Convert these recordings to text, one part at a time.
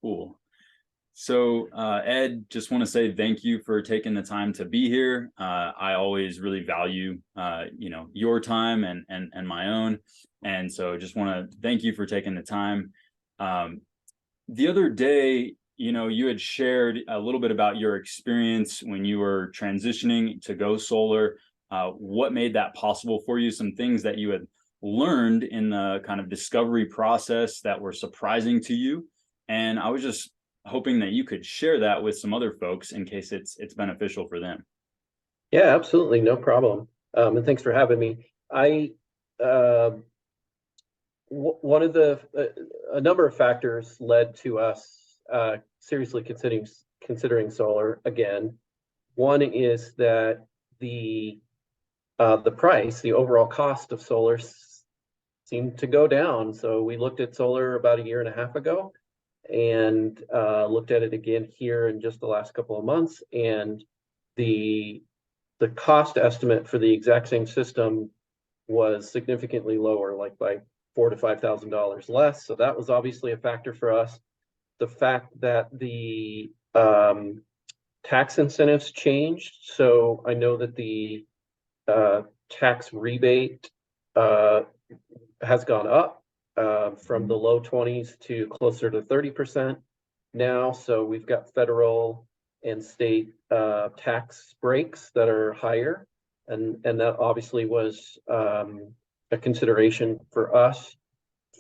Cool. So, Ed, just want to say thank you for taking the time to be here. I always really value, your time and my own. And so just want to thank you for taking the time. Um, the other day, you had shared a little bit about your experience when you were transitioning to go solar, what made that possible for you, some things that you had learned in the kind of discovery process that were surprising to you. And I was just hoping that you could share that with some other folks in case it's beneficial for them. Yeah, absolutely. No problem. And thanks for having me. Uh, one of a number of factors led to us seriously considering solar again. One is that the price, the overall cost of solar seemed to go down. So we looked at solar about a year and a half ago and looked at it again here in just the last couple of months. And the cost estimate for the exact same system was significantly lower, like by $4,000 to $5,000 less. So that was obviously a factor for us. The fact that the tax incentives changed. So I know that the tax rebate has gone up from the low 20s to closer to 30% now. So we've got federal and state tax breaks that are higher, and that obviously was a consideration for us.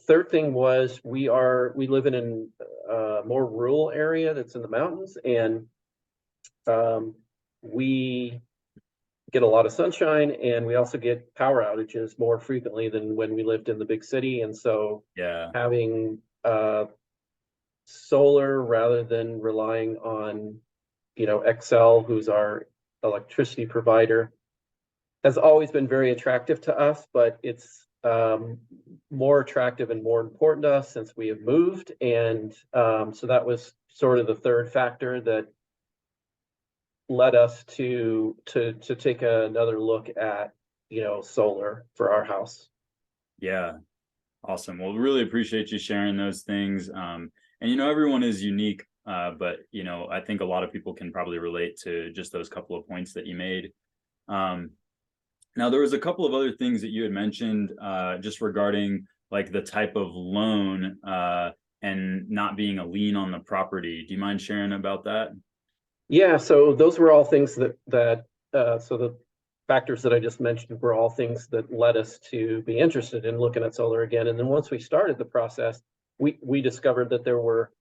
Third thing was we live in a more rural area that's in the mountains, and we get a lot of sunshine, and we also get power outages more frequently than when we lived in the big city. And so Yeah. having solar rather than relying on Excel, who's our electricity provider, has always been very attractive to us, but it's more attractive and more important to us since we have moved. And so that was sort of the third factor that led us to take another look at solar for our house. Yeah. Awesome. Well, really appreciate you sharing those things. And everyone is unique, but I think a lot of people can probably relate to just those couple of points that you made. Now, there was a couple of other things that you had mentioned just regarding like the type of loan and not being a lien on the property. Do you mind sharing about that? Yeah, so those were all things so the factors that I just mentioned were all things that led us to be interested in looking at solar again. And then once we started the process, we discovered that there were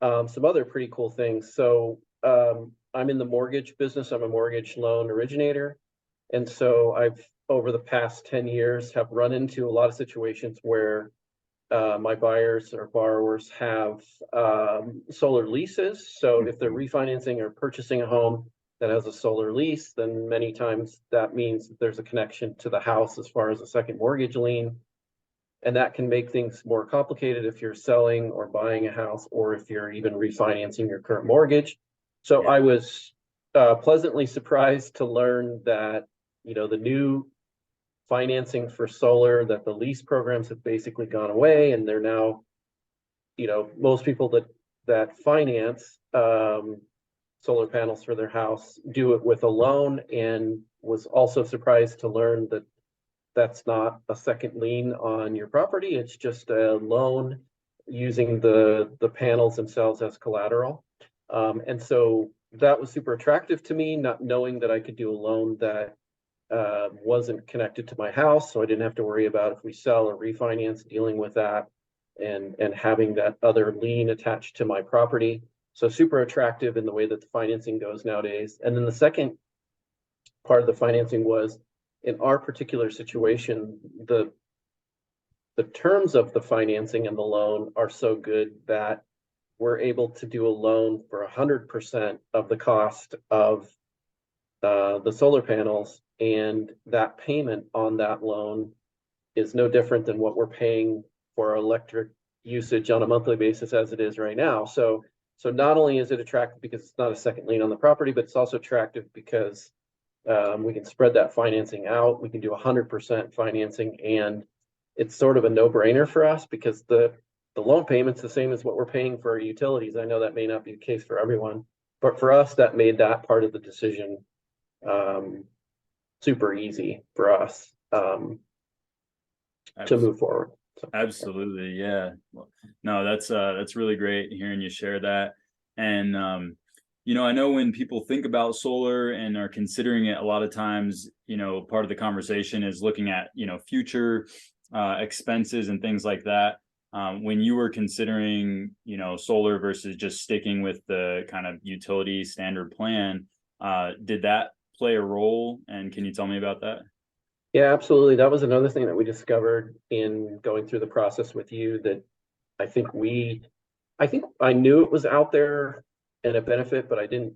some other pretty cool things. So I'm in the mortgage business. I'm a mortgage loan originator. And so I've, over the past 10 years, have run into a lot of situations where my buyers or borrowers have solar leases. So if they're refinancing or purchasing a home that has a solar lease, then many times that means that there's a connection to the house as far as a second mortgage lien. And that can make things more complicated if you're selling or buying a house, or if you're even refinancing your current mortgage. So I was pleasantly surprised to learn that, the new financing for solar, that the lease programs have basically gone away, and they're now, most people that finance solar panels for their house do it with a loan, and was also surprised to learn that that's not a second lien on your property. It's just a loan using the panels themselves as collateral. And so that was super attractive to me, not knowing that I could do a loan that wasn't connected to my house. So I didn't have to worry about, if we sell or refinance, dealing with that and having that other lien attached to my property. So super attractive in the way that the financing goes nowadays. And then the second part of the financing was, in our particular situation, the terms of the financing and the loan are so good that we're able to do a loan for 100% of the cost of the solar panels, and that payment on that loan is no different than what we're paying for our electric usage on a monthly basis as it is right now. So not only is it attractive because it's not a second lien on the property, but it's also attractive because we can spread that financing out. We can do 100% financing, and it's sort of a no-brainer for us because the the loan payment's the same as what we're paying for our utilities. I know that may not be the case for everyone, but for us, that made that part of the decision super easy for us to move forward. So, absolutely, yeah. No, that's really great hearing you share that. And I know when people think about solar and are considering it, a lot of times, part of the conversation is looking at, future expenses and things like that. When you were considering, solar versus just sticking with the kind of utility standard plan, did that play a role? And can you tell me about that? yeah, absolutely. That was another thing that we discovered in going through the process with you, that I think I knew it was out there and a benefit, but I didn't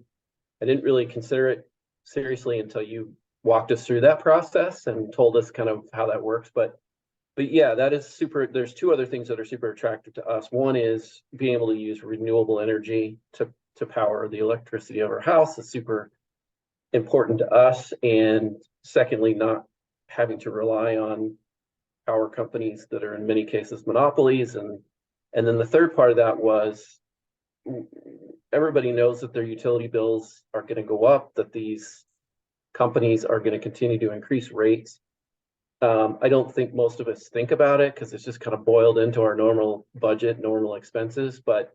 really consider it seriously until you walked us through that process and told us kind of how that works. But yeah, that is super. There's two other things that are super attractive to us. One is being able to use renewable energy to power the electricity of our house is super important to us. And secondly, not having to rely on power companies that are in many cases monopolies. And then the third part of that was, everybody knows that their utility bills are going to go up, that these companies are going to continue to increase rates. I don't think most of us think about it because it's just kind of boiled into our normal budget, normal expenses. But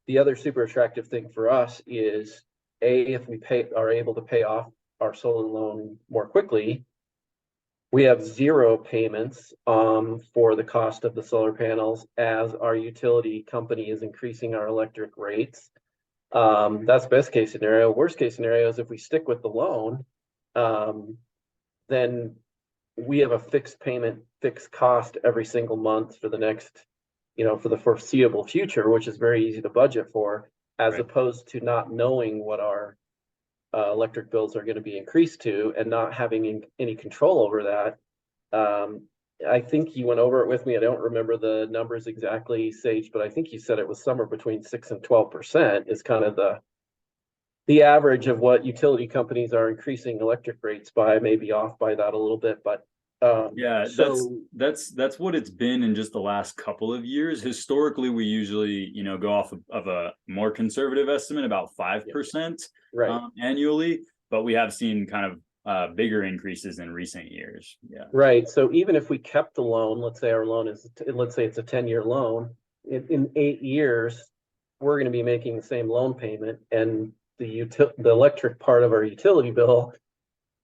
the other super attractive thing for us is, if we are able to pay off our solar loan more quickly, we have zero payments for the cost of the solar panels as our utility company is increasing our electric rates. That's best case scenario. Worst case scenario is if we stick with the loan, then we have a fixed payment, fixed cost every single month for the next, for the foreseeable future, which is very easy to budget for, as Right. opposed to not knowing what our electric bills are going to be increased to and not having any control over that. I think you went over it with me. I don't remember the numbers exactly, Sage, but I think you said it was somewhere between 6 and 12% is kind of the average of what utility companies are increasing electric rates by, maybe off by that a little bit. But Yeah, that's what it's been in just the last couple of years. Historically, we usually, go off of a more conservative estimate, about 5% right. Annually, but we have seen kind of bigger increases in recent years. Yeah. Right. So even if we kept the loan, let's say our loan is, let's say it's a 10-year loan, in 8 years, we're going to be making the same loan payment, and the electric part of our utility bill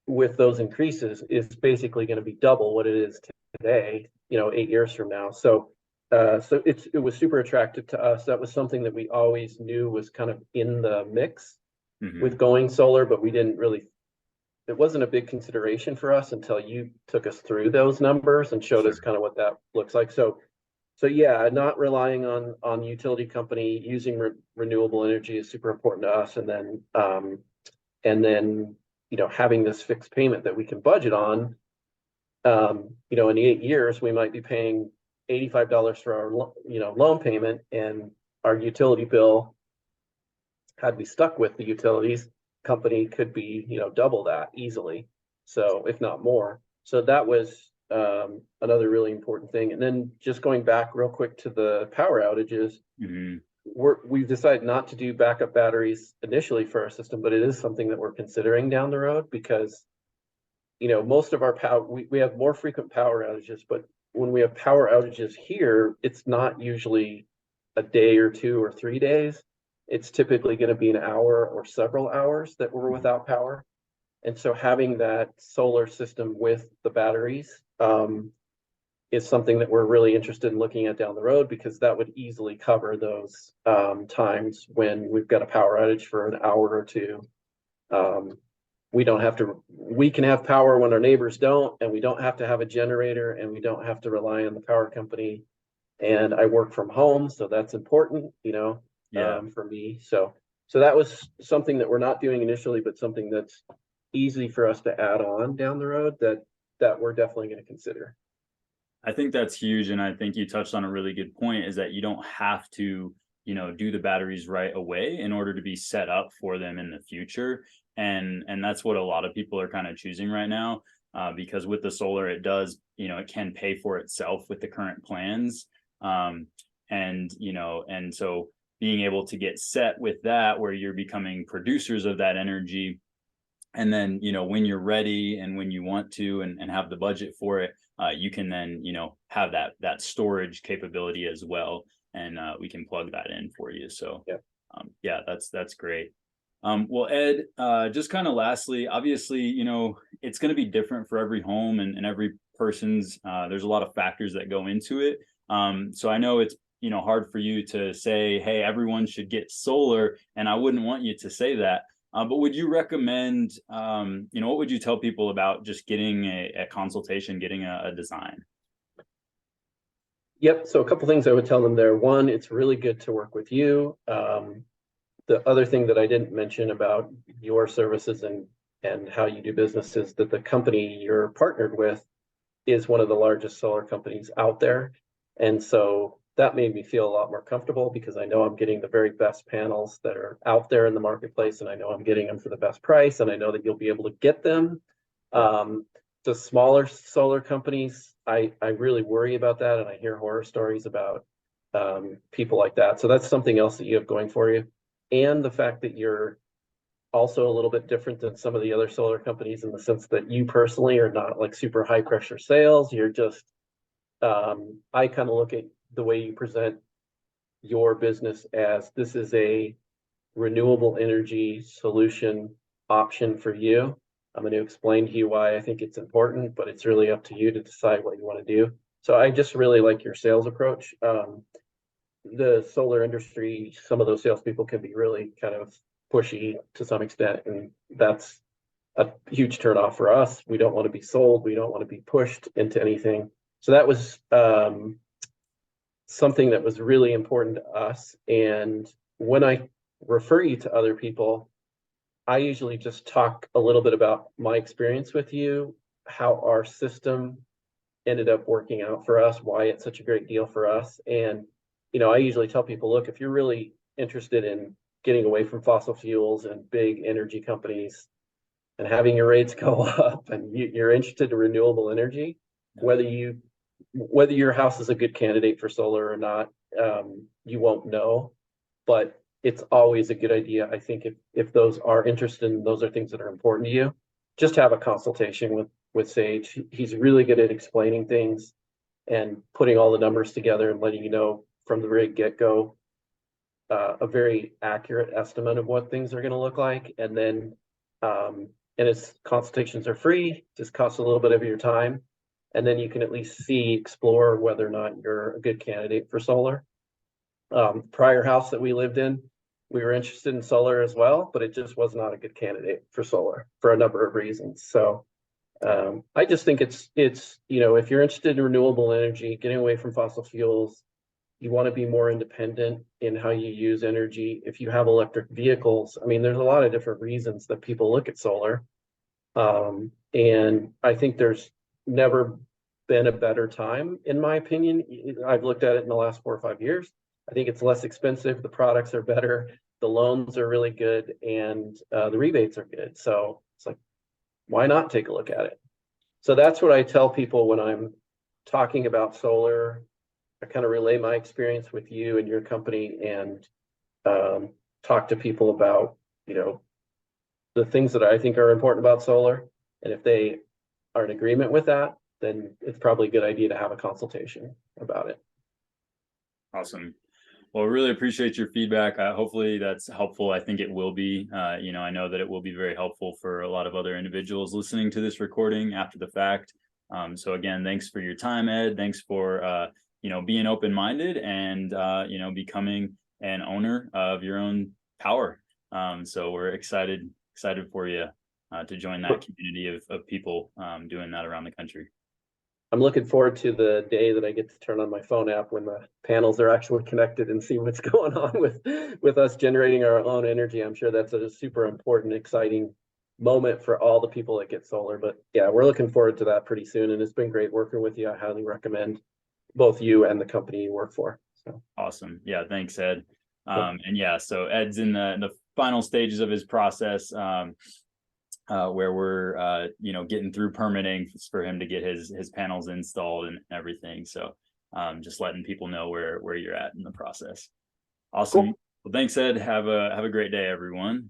with those increases is basically going to be double what it is today, 8 years from now. So it was super attractive to us. That was something that we always knew was kind of in the mix with going solar, but it wasn't a big consideration for us until you took us through those numbers and showed us kind of what that looks like. So yeah, not relying on utility company, using renewable energy is super important to us. And then having this fixed payment that we can budget on. In 8 years, we might be paying $85 for our loan payment, and our utility bill, had we stuck with the utilities company, could be double that easily, so if not more. So that was another really important thing. And then just going back real quick to the power outages, we've decided not to do backup batteries initially for our system, but it is something that we're considering down the road, because most of our power, we have more frequent power outages, but when we have power outages here, it's not usually a day or 2 or 3 days. It's typically going to be an hour or several hours that we're without power. And so having that solar system with the batteries is something that we're really interested in looking at down the road, because that would easily cover those times when we've got a power outage for an hour or 2. We can have power when our neighbors don't, and we don't have to have a generator, and we don't have to rely on the power company. And I work from home, so that's important, for me. So that was something that we're not doing initially, but something that's easy for us to add on down the road that we're definitely going to consider. I think that's huge. And I think you touched on a really good point, is that you don't have to, do the batteries right away in order to be set up for them in the future. And that's what a lot of people are kind of choosing right now, because with the solar, it does, it can pay for itself with the current plans. And, and so being able to get set with that, where you're becoming producers of that energy. And then, when you're ready and when you want to and have the budget for it, you can then, have that storage capability as well. And we can plug that in for you. So yeah, that's great. Well, Ed, just kind of lastly, obviously, it's going to be different for every home and every person's, there's a lot of factors that go into it. So I know it's, hard for you to say, hey, everyone should get solar. And I wouldn't want you to say that. But would you recommend, what would you tell people about just getting a consultation, getting a design? Yep. So a couple things I would tell them there. One, it's really good to work with you. The other thing that I didn't mention about your services and how you do business is that the company you're partnered with is one of the largest solar companies out there. And so that made me feel a lot more comfortable because I know I'm getting the very best panels that are out there in the marketplace, and I know I'm getting them for the best price, and I know that you'll be able to get them. The smaller solar companies, I really worry about that, and I hear horror stories about people like that. So that's something else that you have going for you. And the fact that you're also a little bit different than some of the other solar companies in the sense that you personally are not like super high pressure sales. You're just, I kind of look at the way you present your business as this is a renewable energy solution option for you. I'm going to explain to you why I think it's important, but it's really up to you to decide what you want to do. So I just really like your sales approach. The solar industry, some of those salespeople can be really kind of pushy to some extent, and that's a huge turnoff for us. We don't want to be sold. We don't want to be pushed into anything. So that was something that was really important to us. And when I refer you to other people, I usually just talk a little bit about my experience with you, how our system ended up working out for us, why it's such a great deal for us. And I usually tell people, look, if you're really interested in getting away from fossil fuels and big energy companies and having your rates go up and you're interested in renewable energy, whether your house is a good candidate for solar or not, you won't know. But it's always a good idea, I think, if those are interested and those are things that are important to you, just have a consultation with Sage. He's really good at explaining things and putting all the numbers together and letting you know from the very get-go a very accurate estimate of what things are going to look like. And then and his consultations are free, just costs a little bit of your time, and then you can at least explore whether or not you're a good candidate for solar. Prior house that we lived in, we were interested in solar as well, but it just was not a good candidate for solar for a number of reasons. So I just think it's if you're interested in renewable energy, getting away from fossil fuels, you want to be more independent in how you use energy. If you have electric vehicles, I mean, there's a lot of different reasons that people look at solar. And I think there's never been a better time, in my opinion. I've looked at it in the last 4 or 5 years. I think it's less expensive. The products are better. The loans are really good, and the rebates are good. So it's like, why not take a look at it? So that's what I tell people when I'm talking about solar. I kind of relay my experience with you and your company and talk to people about, the things that I think are important about solar. And if they are in agreement with that, then it's probably a good idea to have a consultation about it. Awesome. Well, really appreciate your feedback. Hopefully that's helpful. I think it will be. I know that it will be very helpful for a lot of other individuals listening to this recording after the fact. So again, thanks for your time, Ed. Thanks for being open-minded and becoming an owner of your own power. So we're excited for you to join that community of people doing that around the country. I'm looking forward to the day that I get to turn on my phone app when the panels are actually connected and see what's going on with us generating our own energy. I'm sure that's a super important, exciting moment for all the people that get solar. But yeah, we're looking forward to that pretty soon. And it's been great working with you. I highly recommend both you and the company you work for. So awesome. Yeah, thanks, Ed. And yeah, so Ed's in the final stages of his process. Where we're getting through permitting for him to get his panels installed and everything. So just letting people know where you're at in the process. Awesome. Cool. Well, thanks, Ed. Have a great day, everyone.